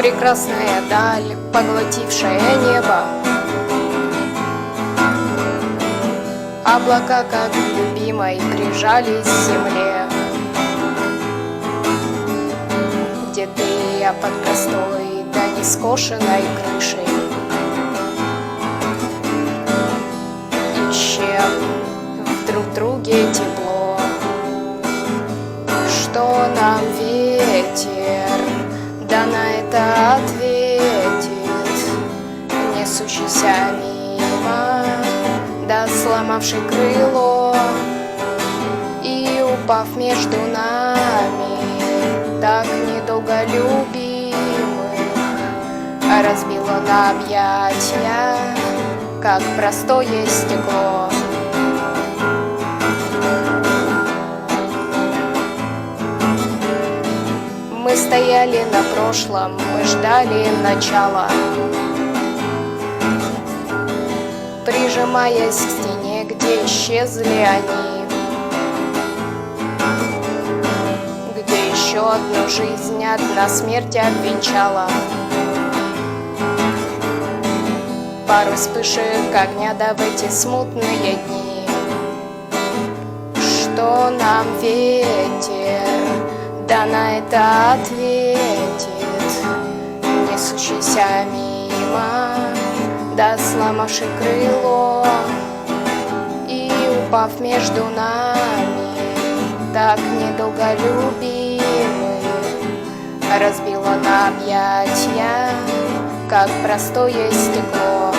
Прекрасная даль, поглотившая небо. Облака, как любимой, прижались к земле. Где ты, я под простой, да не скошенной крышей. Ищем в друг друге тепло. Что нам ветер, да на это ответит, несущийся мимо, да сломавший крыло и упав между нами, так недолго любимых, разбил он объятия, как простое стекло. Мы стояли на прошлом, мы ждали начала, прижимаясь к стене, где исчезли они, где еще одну жизнь, одна смерть обвенчала. Пару вспышек огня, да в эти смутные дни. Что нам ветер, да на это ответит, несущийся мимо, да сломавший крыло и упав между нами, так недолго любимый, разбил он объятия, как простое стекло.